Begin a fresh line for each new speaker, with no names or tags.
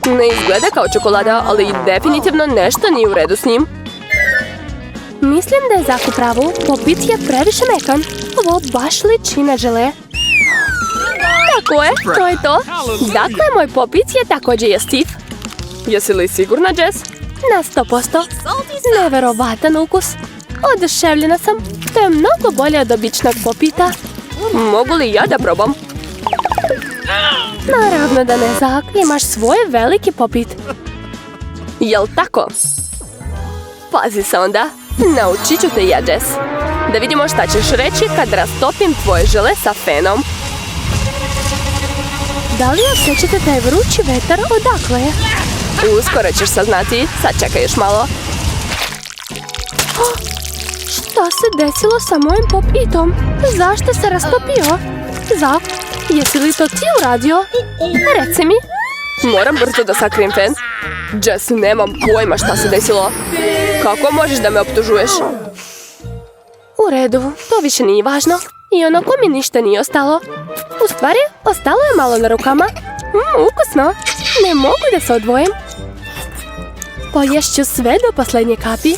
Ne izgleda kao čokolada, ali definitivno nešto nije u redu s njim.
Mislim da je Zak u pravu. Popit je previše mekan. Ovo baš liči na žele.
Tako je, to je to.
Dakle, moj popit je također jestiv.
Jesi li sigurna, Jess?
Na 100%. Neverovatan ukus. Oduševljena sam. To je mnogo bolje od običnog popita.
Mogu li ja da probam?
Naravno da ne, Zak. Imaš svoj veliki popit.
Jel tako? Pazi se onda. Naučit ću te ja, Jess. Da vidimo šta ćeš reći kad rastopim tvoje žele sa fenom.
Da li osjećate taj vrući vetar odakle je?
Uskoro ćeš saznati. Sad čekaj još malo.
Šta se desilo sa mojim popitom? Zašto se rastopio? Zak, jesi li to ti uradio? Reci mi.
Moram brzo da sakrijem fen. Jess, nemam pojma šta se desilo. Kako možeš da me optužuješ?
U redu, to više nije važno. I onako mi ništa nije ostalo. U stvari, ostalo je malo na rukama. Ukusno. Ne mogu da se odvojim. Poješću sve do posljednje kapi.